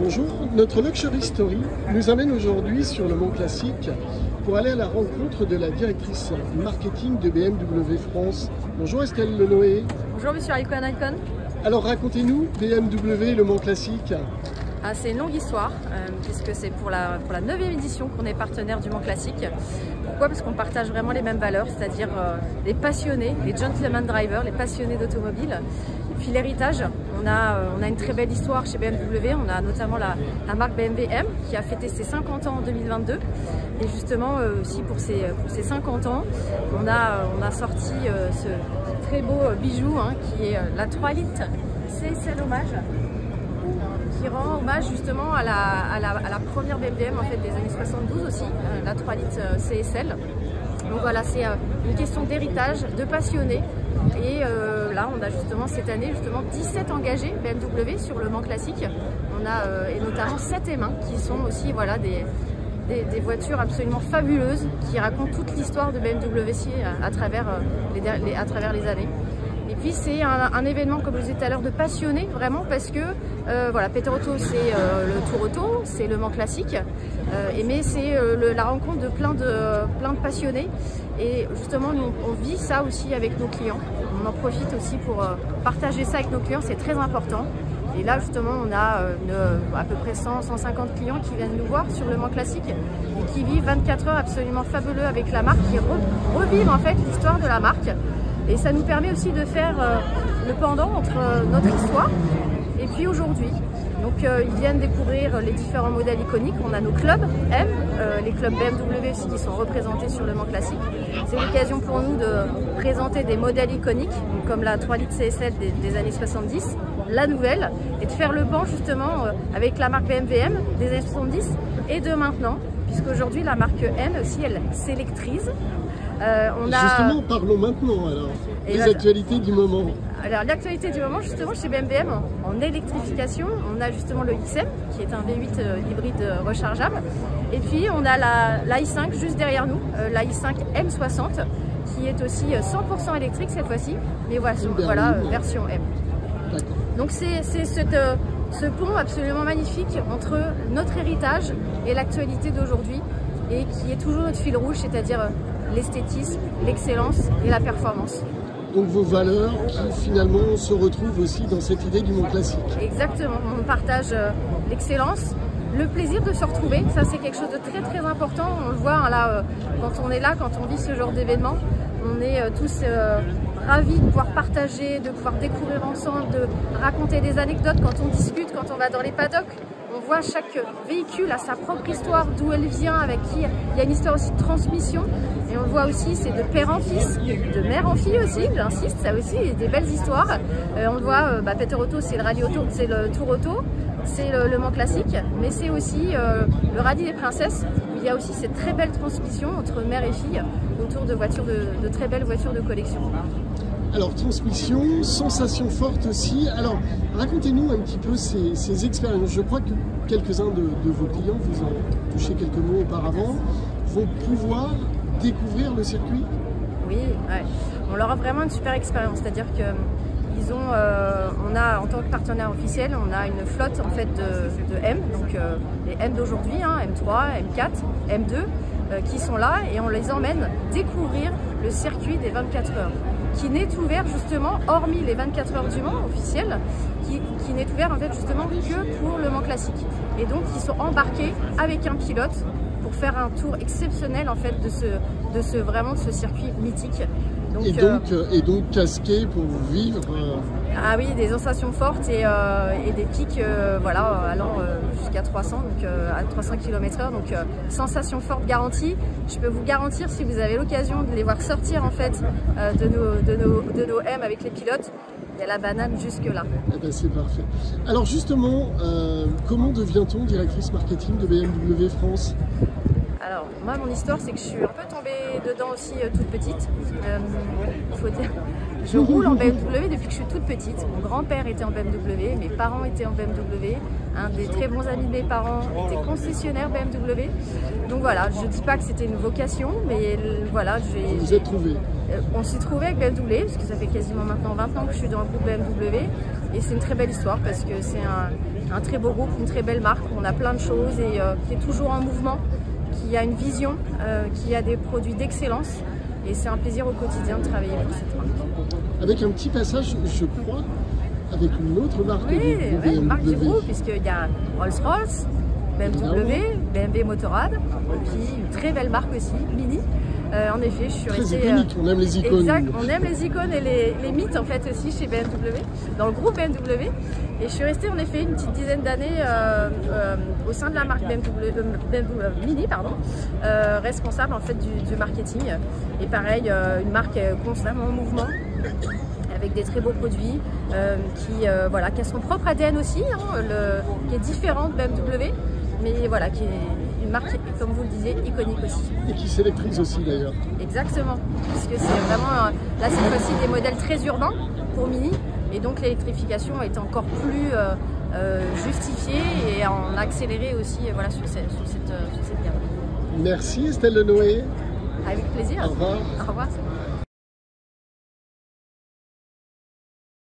Bonjour, notre Luxury Story nous amène aujourd'hui sur le Mont Classique pour aller à la rencontre de la directrice marketing de BMW France. Bonjour Estelle Lenoé. Bonjour Monsieur Icon. Alors racontez-nous BMW et le Mont Classique. C'est une longue histoire, puisque c'est pour la 9e édition qu'on est partenaire du Mont Classique. Pourquoi? Parce qu'on partage vraiment les mêmes valeurs, c'est-à-dire les passionnés, les gentleman drivers, les passionnés d'automobile. Et puis l'héritage, on a une très belle histoire chez BMW, on a notamment la marque BMW M qui a fêté ses 50 ans en 2022. Et justement aussi pour ses 50 ans, on a sorti ce très beau bijou qui est la 3 litres CSL Hommage, qui rend hommage justement à la première BMW en fait, des années 72 aussi, la 3 litres CSL. Donc voilà, c'est une question d'héritage, de passionnés. Et là, on a justement cette année 17 engagés BMW sur le Mont Classique. On a et notamment 7 M1 qui sont aussi voilà, des voitures absolument fabuleuses qui racontent toute l'histoire de BMW à travers les années. Et puis c'est un événement, comme je vous disais tout à l'heure, de passionnés, vraiment, parce que voilà, Peter Auto, c'est le Tour Auto, c'est le Mans Classique, mais c'est la rencontre de plein de passionnés. Et justement, nous, on vit ça aussi avec nos clients. On en profite aussi pour partager ça avec nos clients, c'est très important. Et là, justement, on a à peu près 100-150 clients qui viennent nous voir sur le Mans Classique et qui vivent 24 heures absolument fabuleux avec la marque, qui revivent en fait l'histoire de la marque. Et ça nous permet aussi de faire le pendant entre notre histoire et puis aujourd'hui. Donc ils viennent découvrir les différents modèles iconiques. On a nos clubs M, les clubs BMW aussi qui sont représentés sur le Mans Classique. C'est l'occasion pour nous de présenter des modèles iconiques, comme la 3 litres CSL des années 70, la nouvelle, et de faire le pan justement avec la marque BMW M des années 70 et de maintenant, puisqu'aujourd'hui la marque M aussi elle s'électrise. Justement, parlons maintenant alors, des actualités du moment. Alors l'actualité du moment justement chez BMW en électrification, on a justement le XM qui est un V8 hybride rechargeable, et puis on a la i5 juste derrière nous, la i5 M60 qui est aussi 100% électrique cette fois-ci, mais voilà version M. Donc c'est ce pont absolument magnifique entre notre héritage et l'actualité d'aujourd'hui, et qui est toujours notre fil rouge, c'est-à-dire l'esthétisme, l'excellence et la performance. Donc vos valeurs qui finalement se retrouvent aussi dans cette idée du Mont Classique. Exactement, on partage l'excellence, le plaisir de se retrouver, ça c'est quelque chose de très très important, on le voit là, quand on est là, quand on vit ce genre d'événement, on est tous ravis de pouvoir partager, de pouvoir découvrir ensemble, de raconter des anecdotes quand on discute, quand on va dans les paddocks. On voit chaque véhicule a sa propre histoire, d'où elle vient, avec qui. Il y a une histoire aussi de transmission. Et on voit aussi, c'est de père en fils, de mère en fille aussi, j'insiste, ça aussi, des belles histoires. On le voit, Peter Auto, c'est le Rallye Auto, c'est le Tour Auto, c'est le Mans Classique, mais c'est aussi le Rallye des Princesses, où il y a aussi cette très belle transmission entre mère et fille autour de voitures, de très belles voitures de collection. Alors, transmission, sensation forte aussi. Alors, racontez-nous un petit peu ces expériences. Je crois que quelques-uns de vos clients, vous en touché quelques mots auparavant, vont pouvoir découvrir le circuit. Oui, ouais. On leur a vraiment une super expérience. C'est-à-dire que on a, en tant que partenaire officiel, on a une flotte en fait de M, donc les M d'aujourd'hui, M3, M4, M2, qui sont là, et on les emmène découvrir le circuit des 24 heures. Qui n'est ouvert justement, hormis les 24 heures du Mans officiel, qui n'est ouvert en fait justement que pour le Mans Classique. Et donc ils sont embarqués avec un pilote pour faire un tour exceptionnel en fait de ce circuit mythique. Donc, et donc casqué pour vivre. Ah oui, des sensations fortes et des pics voilà, allant jusqu'à 300, donc à 300 km/h, donc sensations fortes garanties. Je peux vous garantir, si vous avez l'occasion de les voir sortir en fait de nos M avec les pilotes, il y a la banane jusque là. Eh ben, c'est parfait. Alors justement, comment devient-on directrice marketing de BMW France? Alors, moi, mon histoire, c'est que je suis un peu tombée dedans aussi toute petite. Il faut dire, je roule en BMW depuis que je suis toute petite. Mon grand-père était en BMW, mes parents étaient en BMW. Un des très bons amis de mes parents était concessionnaire BMW. Donc voilà, je ne dis pas que c'était une vocation, mais voilà. Vous êtes trouvés? On s'est trouvés avec BMW, parce que ça fait quasiment maintenant 20 ans que je suis dans le groupe BMW. Et c'est une très belle histoire, parce que c'est un très beau groupe, une très belle marque, on a plein de choses et qui est toujours en mouvement, qui a une vision, qui a des produits d'excellence. Et c'est un plaisir au quotidien de travailler pour cette marque. Avec un petit passage, je crois, avec une autre marque oui, du BMW. Une marque du groupe, puisqu'il y a Rolls-Royce, BMW Motorrad, et puis une très belle marque aussi, Mini. En effet, je suis restée... Très iconique, on aime les icônes. Exact, on aime les icônes et les mythes en fait aussi chez BMW, dans le groupe BMW. Et je suis restée en effet une petite dizaine d'années au sein de la marque BMW Mini, responsable en fait du marketing. Et pareil, une marque constamment en mouvement, avec des très beaux produits, qui a son propre ADN aussi, qui est différent de BMW, mais voilà, qui est une marque, comme vous le disiez, iconique aussi. Et qui s'électrise aussi d'ailleurs. Exactement, parce que c'est vraiment, là cette fois-ci, des modèles très urbains pour Mini, et donc l'électrification est encore plus justifiée et en accéléré aussi sur cette gamme. Merci Estelle Lenoé. Avec plaisir. Au revoir. Au revoir.